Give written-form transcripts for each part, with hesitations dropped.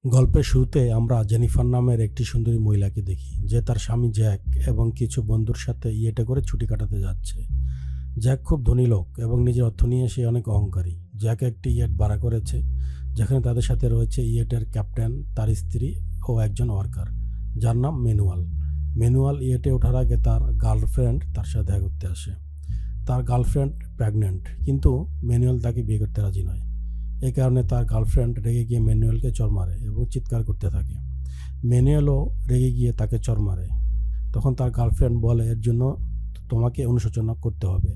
গল্পের শুরুতে আমরা জেনিফার নামের একটি সুন্দরী মহিলাকে দেখি যে তার স্বামী জ্যাক এবং কিছু বন্ধুর সাথে ইয়েটে করে ছুটি কাটাতে যাচ্ছে। জ্যাক খুব ধনী লোক এবং নিজের অর্থ নিয়ে সে অনেক অহংকারী। জ্যাক একটি ইয়েট ভাড়া করেছে যেখানে তাদের সাথে রয়েছে ইয়েটের ক্যাপ্টেন, তার স্ত্রী ও একজন ওয়ার্কার যার নাম ম্যানুয়াল। ম্যানুয়াল ইয়েটে ওঠার আগে তার গার্লফ্রেন্ড তার সাথে দেখা করতে আসে। তার গার্লফ্রেন্ড প্রেগনেন্ট, কিন্তু ম্যানুয়াল তাকে বিয়ে করতে রাজি নয়। এই কারণে তার গার্লফ্রেন্ড রেগে গিয়ে ম্যানুয়ালকে চড় মারে এবং চিৎকার করতে থাকে। ম্যানুয়ালও রেগে গিয়ে তাকে চড় মারে। তখন তার গার্লফ্রেন্ড বলে, এর জন্য তোমাকে অনুশোচনা করতে হবে।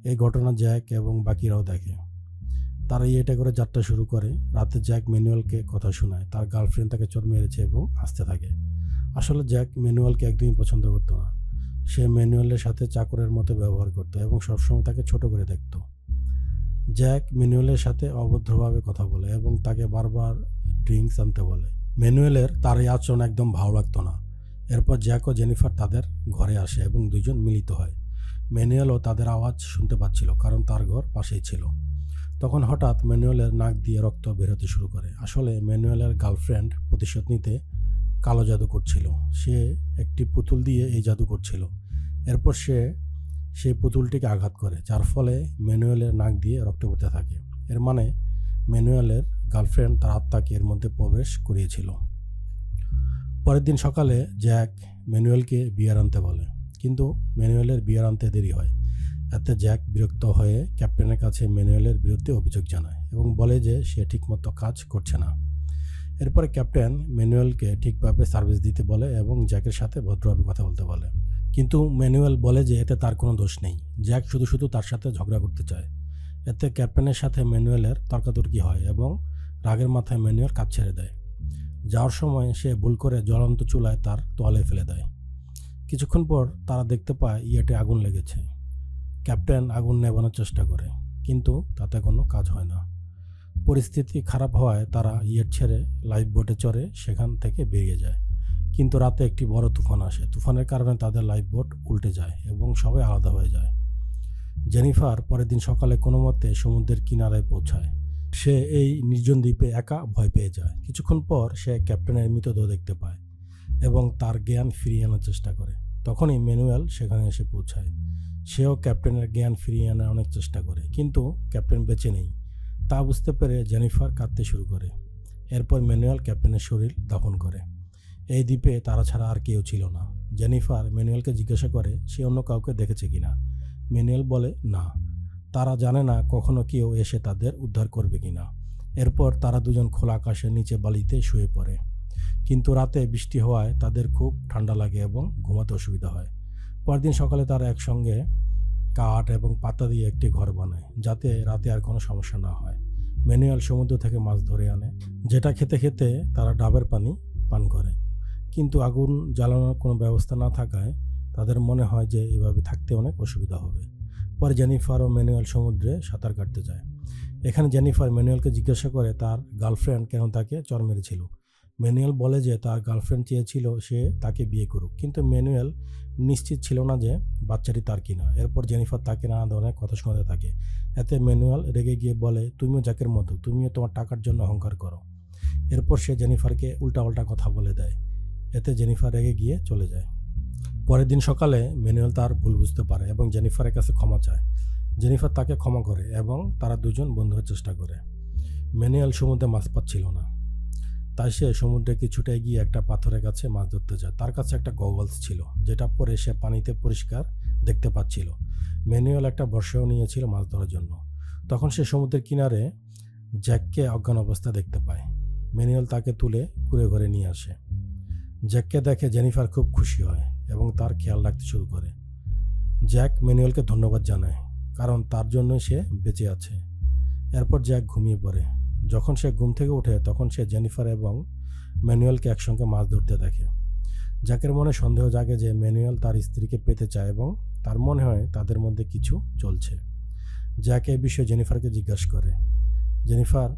এই ঘটনা জ্যাক এবং বাকিরাও দেখে। তারা এটা করে যাত্রা শুরু করে। রাতে জ্যাক ম্যানুয়ালকে কথা শোনায় তার গার্লফ্রেন্ড তাকে চড় মেরেছে এবং আসতে থাকে। আসলে জ্যাক ম্যানুয়ালকে একদমই পছন্দ করতো না। সে ম্যানুয়ালের সাথে চাকরের মতো ব্যবহার করতো এবং সবসময় তাকে ছোট করে দেখতো। জ্যাক ম্যানুয়েলের সাথে অভদ্রভাবে কথা বলে এবং তাকে বারবার ড্রিঙ্কস আনতে বলে। ম্যানুয়েলের তার এই আচরণ একদম ভালো লাগতো না। এরপর জ্যাক ও জেনিফার তাদের ঘরে আসে এবং দুজন মিলিত হয়। ম্যানুয়েলও তাদের আওয়াজ শুনতে পাচ্ছিল কারণ তার ঘর পাশেই ছিল। তখন হঠাৎ ম্যানুয়েলের নাক দিয়ে রক্ত বের হতে শুরু করে। আসলে ম্যানুয়েলের গার্লফ্রেন্ড প্রতিশোধ নিতে কালো জাদু করছিল। সে একটি পুতুল দিয়ে এই জাদু করছিল। এরপর সে সেই পুতুলটিকে আঘাত করে, যার ফলে ম্যানুয়েলের নাক দিয়ে রক্ত পড়তে থাকে। এর মানে ম্যানুয়েলের গার্লফ্রেন্ড তার আত্মাকে এর মধ্যে প্রবেশ করিয়েছিল। পরের দিন সকালে জ্যাক ম্যানুয়েলকে বিয়ার আনতে বলে, কিন্তু ম্যানুয়েলের বিয়ার আনতে দেরি হয়। এতে জ্যাক বিরক্ত হয়ে ক্যাপ্টেনের কাছে ম্যানুয়েলের বিরুদ্ধে অভিযোগ জানায় এবং বলে যে সে ঠিকমতো কাজ করছে না। এরপরে ক্যাপ্টেন ম্যানুয়েলকে ঠিকভাবে সার্ভিস দিতে বলে এবং জ্যাকের সাথে ভদ্রভাবে কথা বলতে বলে। কিন্তু ম্যানুয়েল বলে যে এতে তার কোনো দোষ নেই। জ্যাক শুধু শুধু তার সাথে ঝগড়া করতে চায়। এতে ক্যাপ্টেনের সাথে ম্যানুয়েলের তর্কাতর্কি হয় এবং রাগের মাথায় ম্যানুয়েল কাজ ছেড়ে দেয়। যাওয়ার সময় সে ভুল করে জ্বলন্ত চুলায় তার তোয়ালে ফেলে দেয়। কিছুক্ষণ পর তারা দেখতে পায় ইয়েটে আগুন লেগেছে। ক্যাপ্টেন আগুন নেভানোর চেষ্টা করে, কিন্তু তাতে কোনো কাজ হয় না। পরিস্থিতি খারাপ হওয়ায় তারা ইয়েট ছেড়ে লাইফ বোটে চড়ে সেখান থেকে বেরিয়ে যায়। কিন্তু রাতে একটি বড় তুফান আসে। তুফানের কারণে তাদের লাইফ বোট উল্টে যায় এবং সবাই আলাদা হয়ে যায়। জেনিফার পরের দিন সকালে কোনো মতে সমুদ্রের কিনারায় পৌঁছায়। সে এই নির্জন দ্বীপে একা ভয় পেয়ে যায়। কিছুক্ষণ পর সে ক্যাপ্টেনের মৃতদেহ দেখতে পায় এবং তার জ্ঞান ফিরিয়ে আনার চেষ্টা করে। তখনই ম্যানুয়েল সেখানে এসে পৌঁছায়। সেও ক্যাপ্টেনের জ্ঞান ফিরিয়ে আনার অনেক চেষ্টা করে, কিন্তু ক্যাপ্টেন বেঁচে নেই। তা বুঝতে পেরে জেনিফার কাঁদতে শুরু করে। এরপর ম্যানুয়েল ক্যাপ্টেনের শরীর দাফন করে। এই দ্বীপে তারা ছাড়া আর কেউ ছিল না। জেনিফার ম্যানুয়েলকে জিজ্ঞাসা করে সে অন্য কাউকে দেখেছে কিনা। ম্যানুয়েল বলে না, তারা জানে না কখনো কেউ এসে তাদের উদ্ধার করবে কিনা। এরপর তারা দুজন খোলা আকাশের নিচে বালিতে শুয়ে পড়ে। কিন্তু রাতে বৃষ্টি হওয়ায় তাদের খুব ঠান্ডা লাগে এবং ঘুমাতে অসুবিধা হয়। পরের দিন সকালে তারা একসঙ্গে কাঠ এবং পাতা দিয়ে একটি ঘর বানায়, যাতে রাতে আর কোনো সমস্যা না হয়। ম্যানুয়েল সমুদ্র থেকে মাছ ধরে আনে, যেটা খেতে খেতে তারা ডাবের পানি পান করে। কিন্তু আগুন জ্বালানোর কোনো ব্যবস্থা না থাকায় তাদের মনে হয় যে এভাবে থাকতে অনেক অসুবিধা হবে। পরে জেনিফার ও ম্যানুয়েল সমুদ্রে সাঁতার কাটতে যায়। এখানে জেনিফার ম্যানুয়েলকে জিজ্ঞাসা করে তার গার্লফ্রেন্ড কেন তাকে চড় মেরেছিল। ম্যানুয়েল বলে যে তার গার্লফ্রেন্ড চেয়েছিল সে তাকে বিয়ে করুক, কিন্তু ম্যানুয়েল নিশ্চিত ছিল না যে বাচ্চাটি তার কিনা। এরপর জেনিফার তাকে নানা ধরনের কথা শোনাতে থাকে। এতে ম্যানুয়েল রেগে গিয়ে বলে, তুমিও জ্যাকের মতো, তুমিও তোমার টাকার জন্য অহংকার করো। এরপর সে জেনিফারকে উল্টাপাল্টা কথা বলে দেয়। এতে জেনিফার রেগে গিয়ে চলে যায়। পরের দিন সকালে ম্যানুয়েল তার ভুল বুঝতে পারে এবং জেনিফারের কাছে ক্ষমা চায়। জেনিফার তাকে ক্ষমা করে এবং তারা দুজন বন্ধু হওয়ার চেষ্টা করে। ম্যানুয়েল সমুদ্রে মাছ পাচ্ছিল না, তাই সে সমুদ্রে কিছুটা এগিয়ে একটা পাথরের কাছে মাছ ধরতে যায়। তার কাছে একটা গগলস ছিল, যেটা পরে সে পানিতে পরিষ্কার দেখতে পাচ্ছিল। ম্যানুয়েল একটা বর্ষাও নিয়েছিল মাছ ধরার জন্য। তখন সে সমুদ্রের কিনারে জ্যাককে অজ্ঞান অবস্থা দেখতে পায়। ম্যানুয়েল তাকে তুলে কুঁড়ে ঘরে নিয়ে আসে। জ্যাককে দেখে জেনিফার খুব খুশি হয় এবং তার খেয়াল রাখতে শুরু করে। জ্যাক ম্যানুয়েলকে ধন্যবাদ জানায়, কারণ তার জন্যই সে বেঁচে আছে। এরপর জ্যাক ঘুমিয়ে পড়ে। যখন সে ঘুম থেকে ওঠে তখন সে জেনিফার এবং ম্যানুয়েলকে একসঙ্গে মাছ ধরতে দেখে। জ্যাকের মনে সন্দেহ জাগে যে ম্যানুয়েল তার স্ত্রীকে পেতে চায় এবং তার মনে হয় তাদের মধ্যে কিছু চলছে। জ্যাক এই বিষয়ে জেনিফারকে জিজ্ঞাসা করে। জেনিফার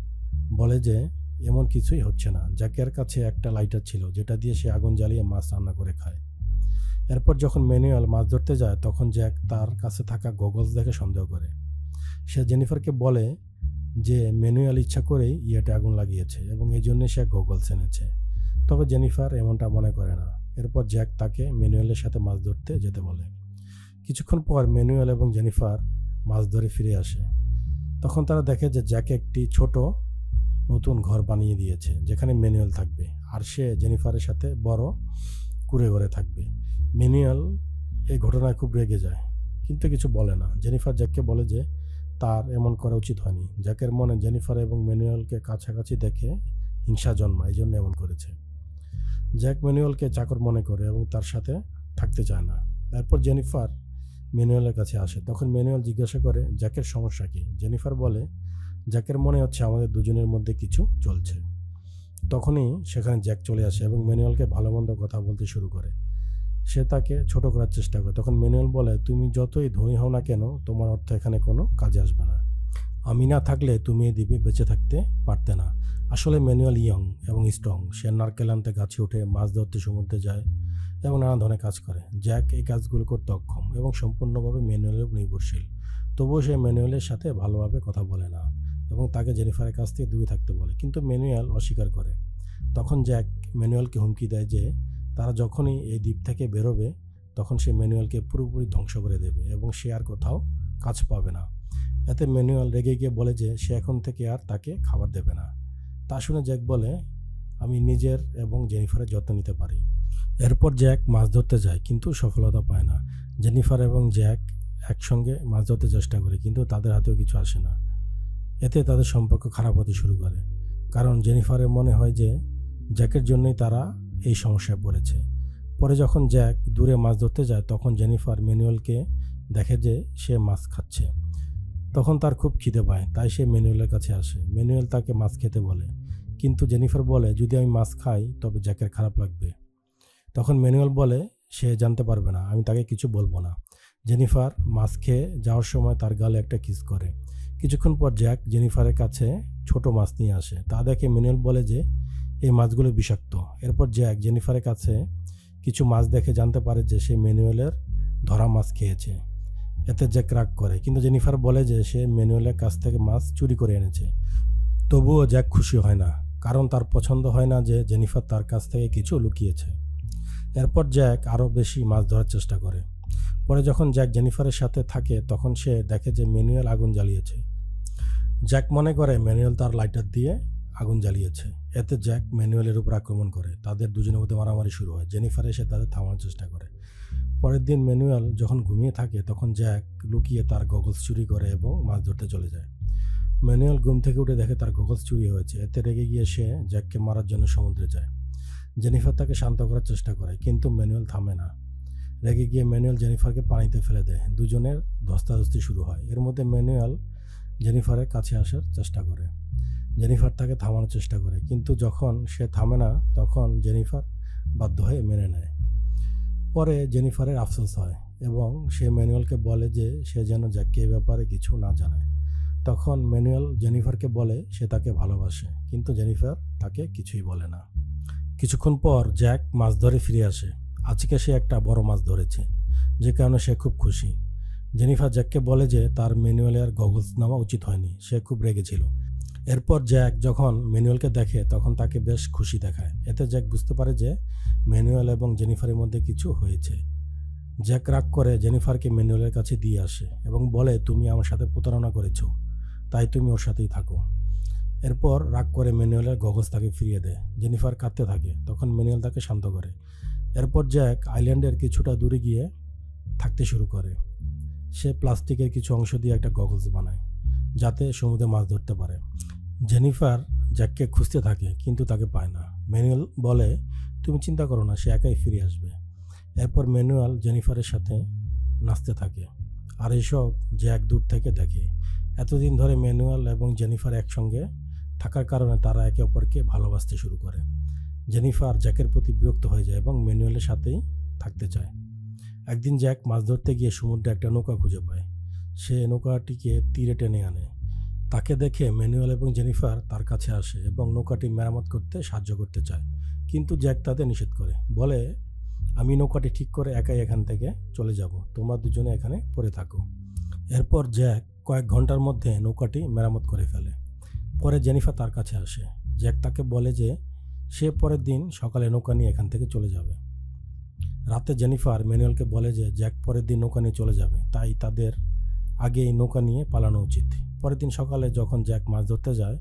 বলে যে এমন কিছুই হচ্ছে না। জ্যাকের কাছে একটা লাইটার ছিল, যেটা দিয়ে সে আগুন জ্বালিয়ে মাছ রান্না করে খায়। এরপর যখন ম্যানুয়েল মাছ ধরতে যায় তখন জ্যাক তার কাছে থাকা গগলস দেখে সন্দেহ করে। সে জেনিফারকে বলে যে ম্যানুয়াল ইচ্ছা করেই ইয়েতে আগুন লাগিয়েছে এবং এই জন্যে সে গগলস এনেছে। তবে জেনিফার এমনটা মনে করে না। এরপর জ্যাক তাকে ম্যানুয়ালের সাথে মাছ ধরতে যেতে বলে। কিছুক্ষণ পর ম্যানুয়াল এবং জেনিফার মাছ ধরে ফিরে আসে। তখন তারা দেখে যে জ্যাক একটি ছোট নতুন ঘর বানিয়ে দিয়েছে যেখানে ম্যানুয়াল থাকবে, আর সে জেনিফারের সাথে বড় কুঁড়ে ঘরে থাকবে। ম্যানুয়াল এই ঘটনায় খুব রেগে যায় কিন্তু কিছু বলে না। জেনিফার জ্যাককে বলে যে তার এমন করা উচিত হয়নি। জ্যাকের মনে জেনিফার এবং ম্যানুয়ালকে কাছাকাছি দেখে হিংসা জন্মায়, এই জন্য এমন করেছে। জ্যাক ম্যানুয়ালকে চাকর মনে করে এবং তার সাথে থাকতে চায় না। এরপর জেনিফার ম্যানুয়ালের কাছে আসে। তখন ম্যানুয়াল জিজ্ঞাসা করে জ্যাকের সমস্যা কী। জেনিফার বলে জ্যাকের মনে হচ্ছে আমাদের দুজনের মধ্যে কিছু চলছে। তখনই সেখানে জ্যাক চলে আসে এবং ম্যানুয়ালকে ভালো মন্দ কথা বলতে শুরু করে। সে তাকে ছোট করার চেষ্টা করে। তখন ম্যানুয়াল বলে তুমি যতই ধনী হও না কেন তোমার অর্থ এখানে কোনো কাজে আসবে না। আমি না থাকলে তুমি এই দ্বীপে বেঁচে থাকতে পারতে না। আসলে ম্যানুয়াল ইয়ং এবং স্ট্রং। সে নারকেল আনতে গাছে ওঠে, মাছ ধরতে সমুদ্রে যায় এবং নানা ধরনের কাজ করে। জ্যাক এই কাজগুলো করতে অক্ষম এবং সম্পূর্ণভাবে ম্যানুয়ালের উপর নির্ভরশীল। তবুও সে ম্যানুয়ালের সাথে ভালোভাবে কথা বলে না এবং তাকে জেনিফারের কাছ থেকে দূরে থাকতে বলে, কিন্তু ম্যানুয়াল অস্বীকার করে। তখন জ্যাক ম্যানুয়ালকে হুমকি দেয় যে তারা যখনই এই দ্বীপ থেকে বেরোবে তখন সে ম্যানুয়ালকে পুরোপুরি ধ্বংস করে দেবে এবং সে আর কোথাও কাজ পাবে না। এতে ম্যানুয়াল রেগে গিয়ে বলে যে সে এখন থেকে আর তাকে খাবার দেবে না। তা শুনে জ্যাক বলে আমি নিজের এবং জেনিফারের যত্ন নিতে পারি। এরপর জ্যাক মাছ ধরতে যায় কিন্তু সফলতা পায় না। জেনিফার এবং জ্যাক একসঙ্গে মাছ ধরতে চেষ্টা করে কিন্তু তাদের হাতেও কিছু আসে না। এতে তাদের সম্পর্ক খারাপ হতে শুরু করে, কারণ জেনিফারের মনে হয় যে জ্যাকের জন্যই তারা এই সমস্যায় পড়েছে। পরে যখন জ্যাক দূরে মাছ ধরতে যায় তখন জেনিফার ম্যানুয়ালকে দেখে যে সে মাছ খাচ্ছে। তখন তার খুব খিদে পায়, তাই সে ম্যানুয়ালের কাছে আসে। ম্যানুয়াল তাকে মাছ খেতে বলে, কিন্তু জেনিফার বলে যদি আমি মাছ খাই তবে জ্যাকের খারাপ লাগবে। তখন ম্যানুয়াল বলে সে জানতে পারবে না, আমি তাকে কিছু বলবো না। জেনিফার মাছ খেয়ে যাওয়ার সময় তার গালে একটা কিস করে। কিছুক্ষণ পর জ্যাক জেনিফারের কাছে ছোট মাছ নিয়ে আসে। তা দেখে ম্যানুয়াল বলে যে এই মাছগুলো বিষাক্ত। এরপর জ্যাক জেনিফারের কাছে কিছু মাছ দেখে জানতে পারে যে সে ম্যানুয়ালের ধরা মাছ খেয়েছে। এতে জ্যাক রাগ করে, কিন্তু জেনিফার বলে যে সে ম্যানুয়ালের কাছ থেকে মাছ চুরি করে এনেছে। তবুও জ্যাক খুশি হয় না, কারণ তার পছন্দ হয় না যে জেনিফার তার কাছ থেকে কিছু লুকিয়েছে। এরপর জ্যাক আরও বেশি মাছ ধরার চেষ্টা করে। পরে যখন জ্যাক জেনিফারের সাথে থাকে তখন সে দেখে যে ম্যানুয়াল আগুন জ্বালিয়েছে। জ্যাক মনে করে ম্যানুয়াল তার লাইটার দিয়ে আগুন জ্বালিয়েছে। এতে জ্যাক ম্যানুয়ালের উপর আক্রমণ করে। তাদের দুজনের মধ্যে মারামারি শুরু হয়। জেনিফার এসে তাদের থামানোর চেষ্টা করে। পরের দিন ম্যানুয়াল যখন ঘুমিয়ে থাকে তখন জ্যাক লুকিয়ে তার গগলস চুরি করে এবং মাছ ধরতে চলে যায়। ম্যানুয়াল ঘুম থেকে উঠে দেখে তার গগলস চুরি হয়েছে। এতে রেগে গিয়ে সে জ্যাককে মারার জন্য সমুদ্রে যায়। জেনিফার তাকে শান্ত করার চেষ্টা করে, কিন্তু ম্যানুয়াল থামে না। রেগে গিয়ে ম্যানুয়াল জেনিফারকে পানিতে ফেলে দেয়। দুজনের ধস্তাধস্তি শুরু হয়। এর মধ্যে ম্যানুয়াল জেনিফারের কাছে আসার চেষ্টা করে। জেনিফার তাকে থামানোর চেষ্টা করে, কিন্তু যখন সে থামে না তখন জেনিফার বাধ্য হয়ে মেনে নেয়। পরে জেনিফারের আফসোস হয় এবং সে ম্যানুয়ালকে বলে যে সে যেন জ্যাককে এ ব্যাপারে কিছু না জানায়। তখন ম্যানুয়াল জেনিফারকে বলে সে তাকে ভালোবাসে, কিন্তু জেনিফার তাকে কিছুই বলে না। কিছুক্ষণ পর জ্যাক মাছ ধরে ফিরে আসে। আজকে সে একটা বড় মাছ ধরেছে, যে কারণে সে খুব খুশি। জেনিফার জ্যাককে বলে যে তার ম্যানুয়ালের গগলস নেওয়া উচিত হয়নি। সে খুব রেগেছিল। এরপর জ্যাক যখন ম্যানুয়ালকে দেখে তখন তাকে বেশ খুশি দেখায়। এতে জ্যাক বুঝতে পারে যে ম্যানুয়াল এবং জেনিফারের মধ্যে কিছু হয়েছে। জ্যাক রাগ করে জেনিফারকে ম্যানুয়ালের কাছে দিয়ে আসে এবং বলে তুমি আমার সাথে প্রতারণা করেছো, তাই তুমি ওর সাথেই থাকো। এরপর রাগ করে ম্যানুয়ালের গগলস তাকে ফিরিয়ে দেয়। জেনিফার কাঁদতে থাকে, তখন ম্যানুয়াল তাকে শান্ত করে। এরপর জ্যাক আইল্যান্ডের কিছুটা দূরে গিয়ে থাকতে শুরু করে। সে প্লাস্টিকের কিছু অংশ দিয়ে একটা গগলস বানায় যাতে সমুদ্রে মাছ ধরতে পারে। জেনিফার জ্যাককে খুঁজতে থাকে কিন্তু তাকে পায় না। ম্যানুয়াল বলে তুমি চিন্তা করো না, সে একাই ফিরে আসবে। এরপর ম্যানুয়াল জেনিফারের সাথে নাচতে থাকে, আর এসব জ্যাক দূর থেকে দেখে। এতদিন ধরে ম্যানুয়াল এবং জেনিফার একসঙ্গে থাকার কারণে তারা একে অপরকে ভালোবাসতে শুরু করে। জেনিফার জ্যাকের প্রতি বিরক্ত হয়ে যায় এবং ম্যানুয়ালের সাথেই থাকতে চায়। একদিন জ্যাক মাছ ধরতে গিয়ে সমুদ্রে একটা নৌকা খুঁজে পায়। সে নৌকাটিকে তীরে টেনে আনে। তাকে দেখে ম্যানুয়াল এবং জেনিফার তার কাছে আসে এবং নৌকাটি মেরামত করতে সাহায্য করতে চায়, কিন্তু জ্যাক তাদের নিষেধ করে, বলে আমি নৌকাটি ঠিক করে একাই এখান থেকে চলে যাব, তোমরা দুজনে এখানে পড়ে থাকো। এরপর জ্যাক কয়েক ঘন্টার মধ্যে নৌকাটি মেরামত করে ফেলে পরে জেনিফার তার কাছে আসে। জ্যাক তাকে বলে যে সে পরের দিন সকালে নৌকা নিয়ে এখান থেকে চলে যাবে। রাতে জেনিফার ম্যানুয়েলকে বলে যে জ্যাক পরের দিন নৌকা নিয়ে চলে যাবে, তাই তাদের আগে এই নৌকা নিয়ে পালানো উচিত। পরের দিন সকালে যখন জ্যাক মাছ ধরতে যায়,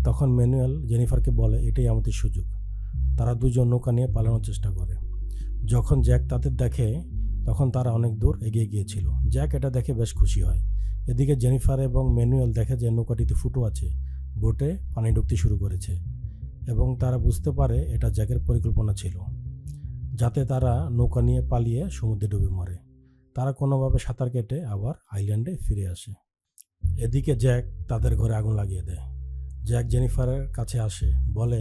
তখন ম্যানুয়েল জেনিফারকে বলে এটাই আমাদের সুযোগ। তারা দুজন নৌকা নিয়ে পালানোর চেষ্টা করে। যখন জ্যাক তাদের দেখে তখন তারা অনেক দূর এগিয়ে গিয়েছিল। জ্যাক এটা দেখে বেশ খুশি হয়। এদিকে জেনিফার এবং ম্যানুয়েল দেখে যে নৌকাটিতে ফুটো আছে, বোটে পানি ঢুকতে শুরু করেছে এবং তারা বুঝতে পারে এটা জ্যাকের পরিকল্পনা ছিল, যাতে তারা নৌকা নিয়ে পালিয়ে সমুদ্রে ডুবে মরে। তারা কোনোভাবে সাঁতার কেটে আবার আইল্যান্ডে ফিরে আসে। এদিকে জ্যাক তাদের ঘরে আগুন লাগিয়ে দেয়। জ্যাক জেনিফারের কাছে আসে, বলে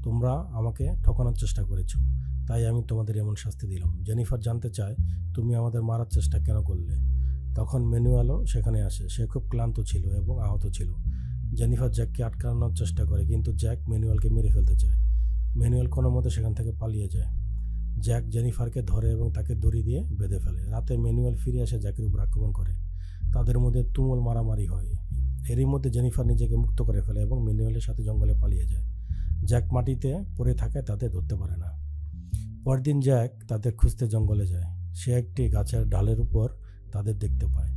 তোমরা আমাকে ঠকানোর চেষ্টা করেছো, তাই আমি তোমাদের এমন শাস্তি দিলাম। জেনিফার জানতে চায় তুমি আমাদের মারার চেষ্টা কেন করলে। তখন ম্যানুয়েলও সেখানে আসে। সে খুব ক্লান্ত ছিল এবং আহত ছিল। জেনিফার জ্যাককে আটকানোর চেষ্টা করে, কিন্তু জ্যাক ম্যানুয়েলকে মেরে ফেলতে চায়। ম্যানুয়েল কোনো মতে সেখান থেকে পালিয়ে যায়। জ্যাক জেনিফারকে ধরে এবং তাকে দড়ি দিয়ে বেঁধে ফেলে। রাতে ম্যানুয়েল ফিরে এসে জ্যাকের উপর আক্রমণ করে। তাদের মধ্যে তুমুল মারামারি হয়। এরই মধ্যে জেনিফার নিজেকে মুক্ত করে ফেলে এবং ম্যানুয়েলের সাথে জঙ্গলে পালিয়ে যায়। জ্যাক মাটিতে পড়ে থাকায় তাদের ধরতে পারে না। পরের দিন জ্যাক তাদের খুঁজতে জঙ্গলে যায়। সে একটি গাছের ডালের উপর তাদের দেখতে পায়।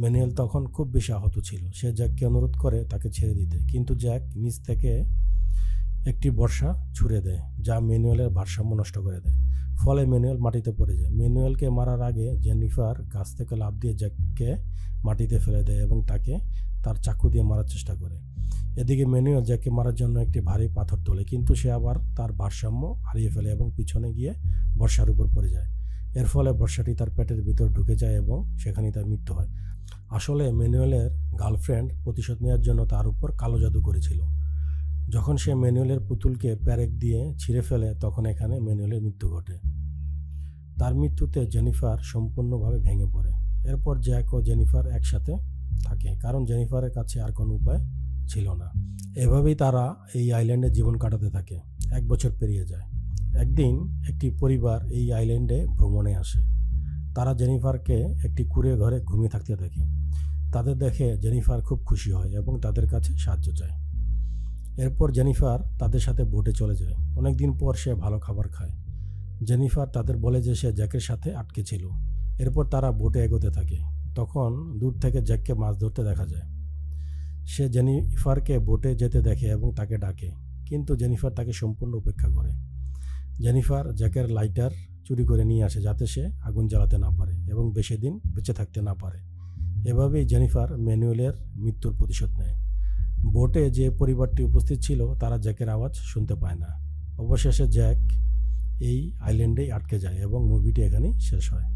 ম্যানুয়েল তখন খুব বেশি আহত ছিল। সে জ্যাককে অনুরোধ করে তাকে ছেড়ে দিতে, কিন্তু জ্যাক নিচ থেকে একটি বর্শা ছুঁড়ে দেয়, যা ম্যানুয়েলের ভারসাম্য নষ্ট করে দেয়। ফলে ম্যানুয়েল মাটিতে পড়ে যায়। ম্যানুয়েলকে মারার আগে জেনিফার গাছ থেকে লাফ দিয়ে জ্যাককে মাটিতে ফেলে দেয় এবং তাকে তার চাকু দিয়ে মারার চেষ্টা করে। এদিকে ম্যানুয়েল জ্যাককে মারার জন্য একটি ভারী পাথর তোলে, কিন্তু সে আবার তার ভারসাম্য হারিয়ে ফেলে এবং পিছনে গিয়ে বর্ষার উপর পড়ে যায়। এর ফলে বর্ষাটি তার পেটের ভিতর ঢুকে যায় এবং সেখানেই তার মৃত্যু হয়। আসলে ম্যানুয়েলের গার্লফ্রেন্ড প্রতিশোধ নেওয়ার জন্য তার উপর কালো জাদু করেছিল। যখন সে ম্যানুয়েলের পুতুলকে প্যারেক দিয়ে ছিঁড়ে ফেলে, তখন এখানে ম্যানুয়েলের মৃত্যু ঘটে। তার মৃত্যুতে জেনিফার সম্পূর্ণভাবে ভেঙে পড়ে। এরপর জ্যাক ও জেনিফার একসাথে থাকে, কারণ জেনিফারের কাছে আর কোনো উপায় ছিল না। এভাবেই তারা এই আইল্যান্ডে জীবন কাটাতে থাকে। 1 বছর পেরিয়ে যায়। একদিন একটি পরিবার এই আইল্যান্ডে ভ্রমণে আসে। তারা জেনিফারকে একটি কুঁড়ে ঘরে ঘুমিয়ে থাকতে দেখে। তাদের দেখে জেনিফার খুব খুশি হয় এবং তাদের কাছে সাহায্য চায়। এরপর জেনিফার তাদের সাথে বোটে চলে যায়। অনেকদিন পর সে ভালো খাবার খায়। জেনিফার তাদের বলে যে সে জ্যাকের সাথে আটকে ছিল। এরপর তারা বোটে এগোতে থাকে। তখন দূর থেকে জ্যাককে মাছ ধরতে দেখা যায়। সে জেনিফারকে বোটে যেতে দেখে এবং তাকে ডাকে, কিন্তু জেনিফার তাকে সম্পূর্ণ উপেক্ষা করে। জেনিফার জ্যাকের লাইটার চুরি করে নিয়ে আসে, যাতে সে আগুন জ্বালাতে না পারে এবং বেশি দিন বেঁচে থাকতে না পারে। এভাবেই জেনিফার ম্যানুয়েলের মৃত্যুর প্রতিশোধ নেয়। বোটে যে পরিবারটি উপস্থিত ছিল তারা জ্যাকের আওয়াজ শুনতে পায় না। অবশেষে জ্যাক এই আইল্যান্ডেই আটকে যায় এবং মুভিটি এখানেই শেষ হয়।